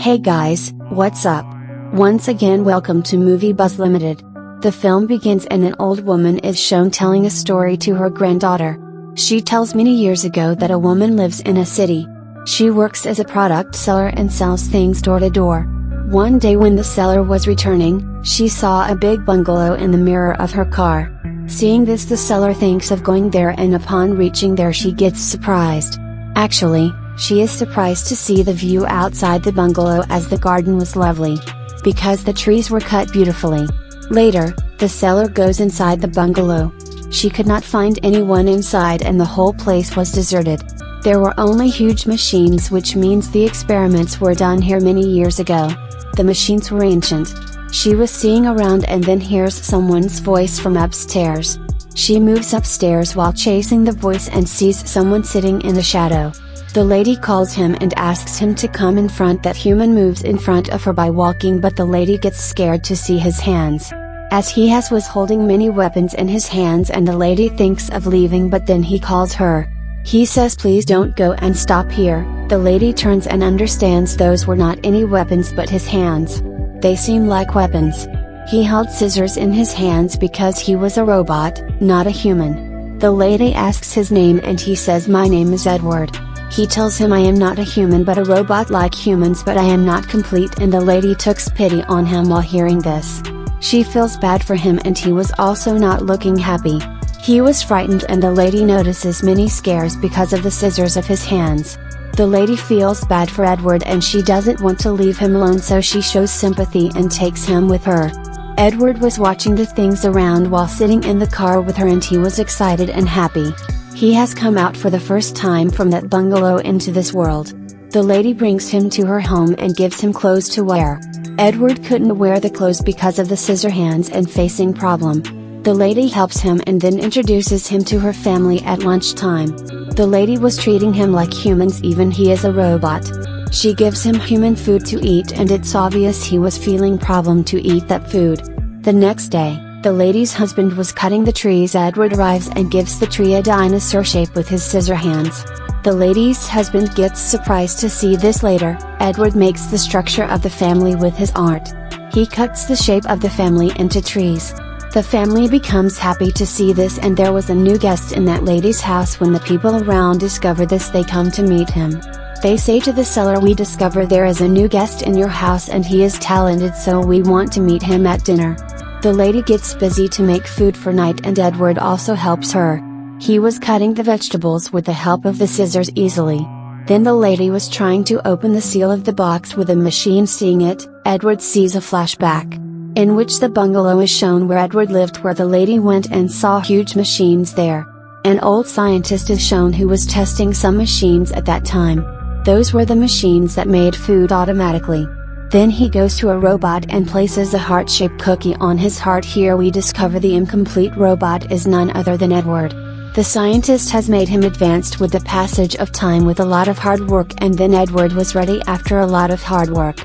Hey guys, what's up? Once again welcome to Moviebuzz Ltd. The film begins and an old woman is shown telling a story to her granddaughter. She tells many years ago that a woman lives in a city. She works as a product seller and sells things door to door. One day when the seller was returning, she saw a big bungalow in the mirror of her car. Seeing this, the seller thinks of going there, and upon reaching there she gets surprised. Actually, she is surprised to see the view outside the bungalow, as the garden was lovely, because the trees were cut beautifully. Later, the seller goes inside the bungalow. She could not find anyone inside and the whole place was deserted. There were only huge machines, which means the experiments were done here many years ago. The machines were ancient. She was seeing around and then hears someone's voice from upstairs. She moves upstairs while chasing the voice and sees someone sitting in the shadow. The lady calls him and asks him to come in front. That human moves in front of her by walking, but the lady gets scared to see his hands, as he was holding many weapons in his hands, and the lady thinks of leaving, but then he calls her. He says please don't go and stop here. The lady turns and understands those were not any weapons but his hands. They seem like weapons. He held scissors in his hands because he was a robot, not a human. The lady asks his name and he says my name is Edward. He tells him I am not a human but a robot like humans, but I am not complete, and the lady takes pity on him while hearing this. She feels bad for him and he was also not looking happy. He was frightened and the lady notices many scares because of the scissors of his hands. The lady feels bad for Edward and she doesn't want to leave him alone, so she shows sympathy and takes him with her. Edward was watching the things around while sitting in the car with her and he was excited and happy. He has come out for the first time from that bungalow into this world. The lady brings him to her home and gives him clothes to wear. Edward couldn't wear the clothes because of the Scissorhands and facing problem. The lady helps him and then introduces him to her family at lunchtime. The lady was treating him like humans, even he is a robot. She gives him human food to eat and it's obvious he was feeling problem to eat that food. The next day, the lady's husband was cutting the trees. Edward arrives and gives the tree a dinosaur shape with his scissor hands. The lady's husband gets surprised to see this later. Edward makes the structure of the family with his art. He cuts the shape of the family into trees. The family becomes happy to see this, and there was a new guest in that lady's house. When the people around discover this, they come to meet him. They say to the seller, we discover there is a new guest in your house and he is talented, so we want to meet him at dinner. The lady gets busy to make food for night and Edward also helps her. He was cutting the vegetables with the help of the scissors easily. Then the lady was trying to open the seal of the box with a machine. Seeing it, Edward sees a flashback, in which the bungalow is shown where Edward lived, where the lady went and saw huge machines there. An old scientist is shown who was testing some machines at that time. Those were the machines that made food automatically. Then he goes to a robot and places a heart-shaped cookie on his heart. Here we discover the incomplete robot is none other than Edward. The scientist has made him advanced with the passage of time with a lot of hard work, and then Edward was ready after a lot of hard work.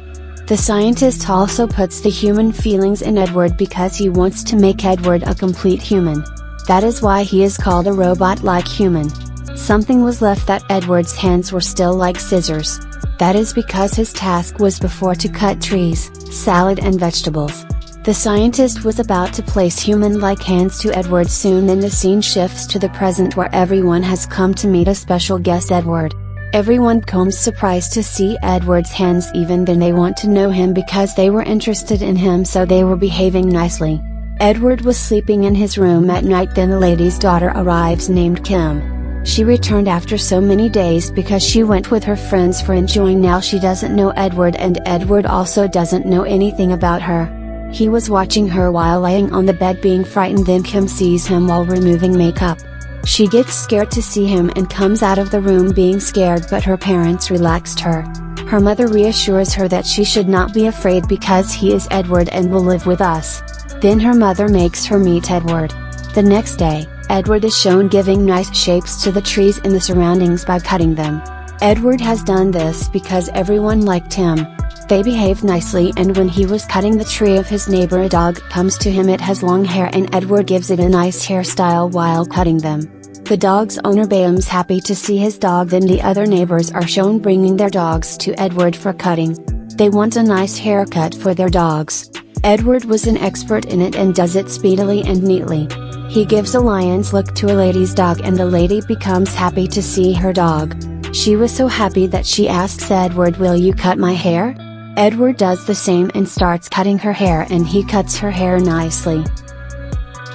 The scientist also puts the human feelings in Edward because he wants to make Edward a complete human. That is why he is called a robot like human. Something was left, that Edward's hands were still like scissors. That is because his task was before to cut trees, salad and vegetables. The scientist was about to place human-like hands to Edward soon. Then the scene shifts to the present, where everyone has come to meet a special guest, Edward. Everyone comes surprised to see Edward's hands, even then they want to know him because they were interested in him, so they were behaving nicely. Edward was sleeping in his room at night. Then the lady's daughter arrives named Kim. She returned after so many days because she went with her friends for enjoying. Now she doesn't know Edward and Edward also doesn't know anything about her. He was watching her while lying on the bed being frightened. Then Kim sees him while removing makeup. She gets scared to see him and comes out of the room being scared, but her parents relaxed her. Her mother reassures her that she should not be afraid because he is Edward and will live with us. Then her mother makes her meet Edward. The next day, Edward is shown giving nice shapes to the trees in the surroundings by cutting them. Edward has done this because everyone liked him. They behaved nicely, and when he was cutting the tree of his neighbor, a dog comes to him. It has long hair and Edward gives it a nice hairstyle while cutting them. The dog's owner becomes happy to see his dog. Then the other neighbors are shown bringing their dogs to Edward for cutting. They want a nice haircut for their dogs. Edward was an expert in it and does it speedily and neatly. He gives a lion's look to a lady's dog and the lady becomes happy to see her dog. She was so happy that she asks Edward, "Will you cut my hair?" Edward does the same and starts cutting her hair, and he cuts her hair nicely.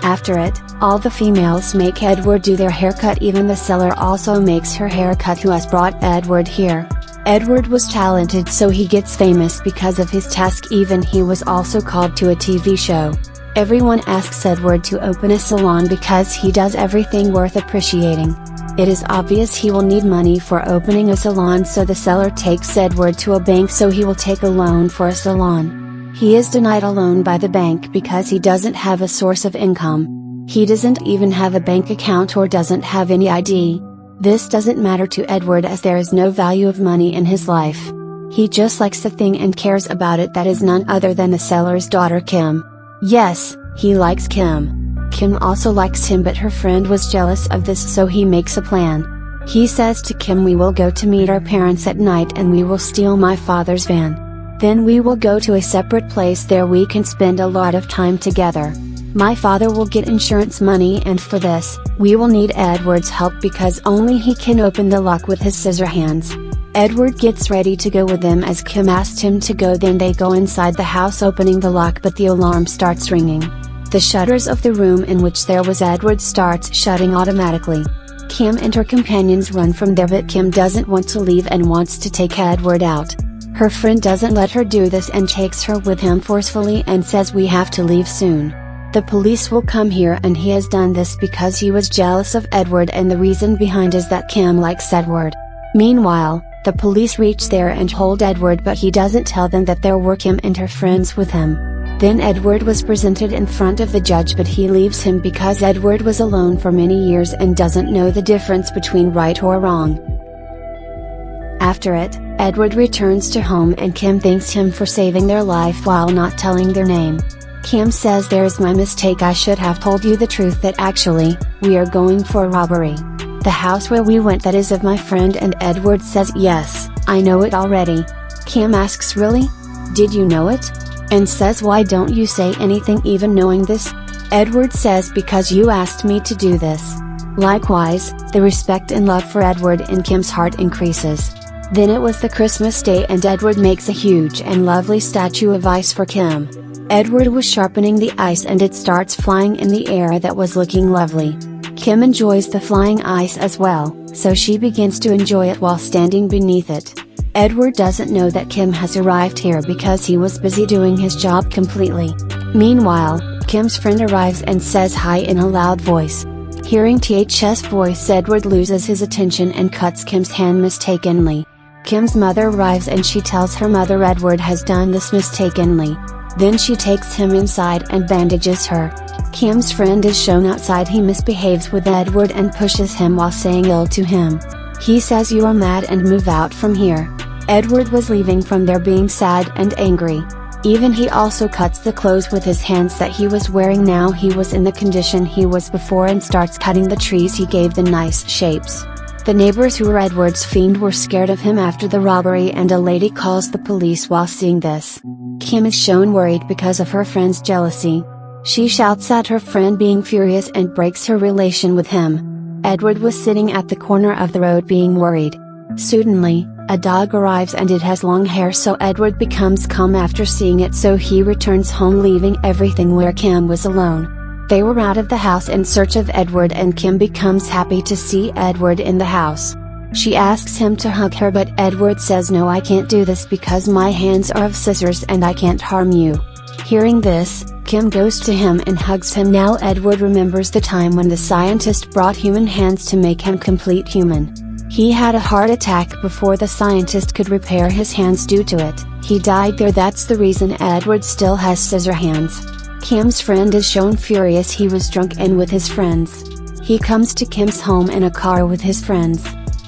After it, all the females make Edward do their haircut. Even the seller also makes her haircut, who has brought Edward here. Edward was talented, so he gets famous because of his task. Even he was also called to a TV show. Everyone asks Edward to open a salon because he does everything worth appreciating. It is obvious he will need money for opening a salon, so the seller takes Edward to a bank so he will take a loan for a salon. He is denied a loan by the bank because he doesn't have a source of income. He doesn't even have a bank account or doesn't have any ID. This doesn't matter to Edward as there is no value of money in his life. He just likes the thing and cares about it. That is none other than the seller's daughter, Kim. Yes, he likes Kim. Kim also likes him, but her friend was jealous of this, so he makes a plan. He says to Kim, "We will go to meet our parents at night and we will steal my father's van. Then we will go to a separate place. There we can spend a lot of time together. My father will get insurance money, and for this, we will need Edward's help because only he can open the lock with his scissor hands." Edward gets ready to go with them as Kim asked him to go. Then they go inside the house opening the lock, but the alarm starts ringing. The shutters of the room in which there was Edward starts shutting automatically. Kim and her companions run from there, but Kim doesn't want to leave and wants to take Edward out. Her friend doesn't let her do this and takes her with him forcefully and says, "We have to leave soon. The police will come here," and he has done this because he was jealous of Edward, and the reason behind is that Kim likes Edward. Meanwhile, the police reach there and hold Edward, but he doesn't tell them that there were Kim and her friends with him. Then Edward was presented in front of the judge, but he leaves him because Edward was alone for many years and doesn't know the difference between right or wrong. After it, Edward returns to home and Kim thanks him for saving their life while not telling their name. Kim says, "There's my mistake, I should have told you the truth that actually, we are going for a robbery. The house where we went, that is of my friend," and Edward says, "Yes, I know it already." Kim asks, "Really? Did you know it?" and says, "Why don't you say anything even knowing this?" Edward says, "Because you asked me to do this." Likewise, the respect and love for Edward in Kim's heart increases. Then it was the Christmas day and Edward makes a huge and lovely statue of ice for Kim. Edward was sharpening the ice and it starts flying in the air. That was looking lovely. Kim enjoys the flying ice as well, so she begins to enjoy it while standing beneath it. Edward doesn't know that Kim has arrived here because he was busy doing his job completely. Meanwhile, Kim's friend arrives and says hi in a loud voice. Hearing TH's voice, Edward loses his attention and cuts Kim's hand mistakenly. Kim's mother arrives and she tells her mother Edward has done this mistakenly. Then she takes him inside and bandages her. Kim's friend is shown outside. He misbehaves with Edward and pushes him while saying ill to him. He says, "You are mad and move out from here." Edward was leaving from there being sad and angry. Even he also cuts the clothes with his hands that he was wearing. Now he was in the condition he was before and starts cutting the trees. He gave the nice shapes. The neighbors who were Edward's fiend were scared of him after the robbery, and a lady calls the police while seeing this. Kim is shown worried because of her friend's jealousy. She shouts at her friend, being furious, and breaks her relation with him. Edward was sitting at the corner of the road being worried. Suddenly, a dog arrives and it has long hair, so Edward becomes calm after seeing it, so he returns home leaving everything where Kim was alone. They were out of the house in search of Edward and Kim becomes happy to see Edward in the house. She asks him to hug her, but Edward says, "No, I can't do this because my hands are of scissors and I can't harm you." Hearing this, Kim goes to him and hugs him. Now Edward remembers the time when the scientist brought human hands to make him complete human. He had a heart attack before the scientist could repair his hands. Due to it, he died there. That's the reason Edward still has scissor hands. Kim's friend is shown furious. He was drunk and with his friends. He comes to Kim's home in a car with his friends.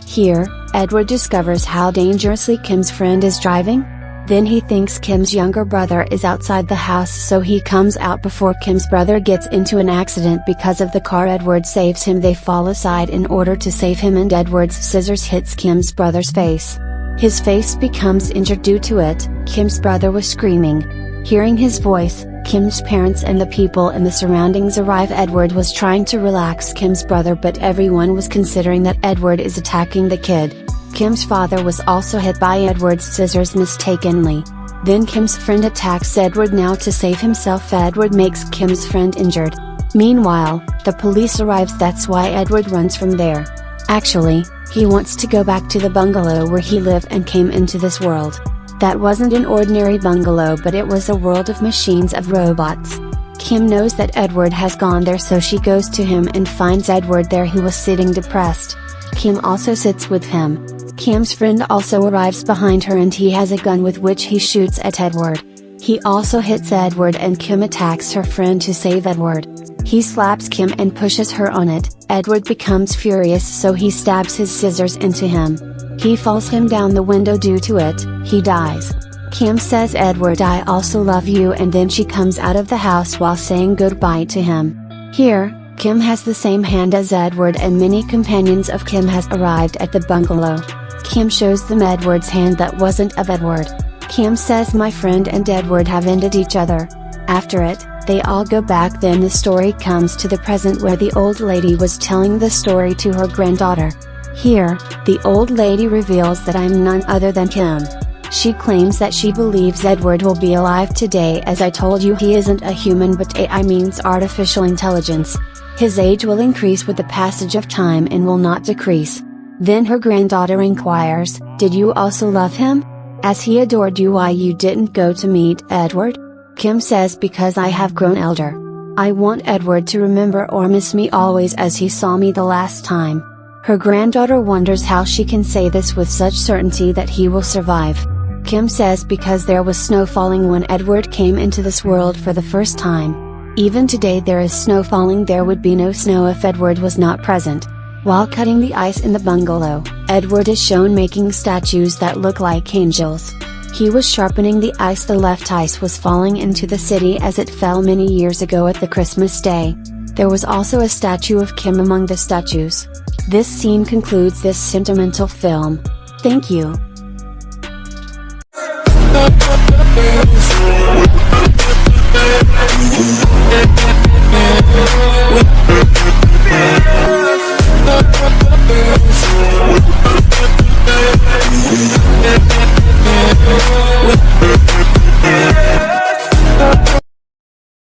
Here, Edward discovers how dangerously Kim's friend is driving. Then he thinks Kim's younger brother is outside the house, so he comes out before Kim's brother gets into an accident because of the car. Edward saves him. They fall aside in order to save him and Edward's scissors hits Kim's brother's face. His face becomes injured due to it. Kim's brother was screaming. Hearing his voice, Kim's parents and the people in the surroundings arrive. Edward was trying to relax Kim's brother, but everyone was considering that Edward is attacking the kid. Kim's father was also hit by Edward's scissors mistakenly. Then Kim's friend attacks Edward. Now to save himself, Edward makes Kim's friend injured. Meanwhile, the police arrives. That's why Edward runs from there. Actually, he wants to go back to the bungalow where he lived and came into this world. That wasn't an ordinary bungalow, but it was a world of machines, of robots. Kim knows that Edward has gone there, so she goes to him and finds Edward there, who was sitting depressed. Kim also sits with him. Kim's friend also arrives behind her and he has a gun with which he shoots at Edward. He also hits Edward and Kim attacks her friend to save Edward. He slaps Kim and pushes her on it. Edward becomes furious, so he stabs his scissors into him. He falls him down the window. Due to it, he dies. Kim says, "Edward, I also love you," and then she comes out of the house while saying goodbye to him. Here, Kim has the same hand as Edward and many companions of Kim has arrived at the bungalow. Kim shows them Edward's hand that wasn't of Edward. Kim says, "My friend and Edward have ended each other." After it, they all go back. Then the story comes to the present, where the old lady was telling the story to her granddaughter. Here, the old lady reveals that I'm none other than Kim. She claims that she believes Edward will be alive today. As I told you, he isn't a human, but AI means artificial intelligence. His age will increase with the passage of time and will not decrease. Then her granddaughter inquires, "Did you also love him? As he adored you, why you didn't go to meet Edward?" Kim says, "Because I have grown elder. I want Edward to remember or miss me always as he saw me the last time." Her granddaughter wonders how she can say this with such certainty that he will survive. Kim says, "Because there was snow falling when Edward came into this world for the first time. Even today there is snow falling. There would be no snow if Edward was not present." While cutting the ice in the bungalow, Edward is shown making statues that look like angels. He was sharpening the ice. The left ice was falling into the city as it fell many years ago at the Christmas day. There was also a statue of Kim among the statues. This scene concludes this sentimental film. Thank you.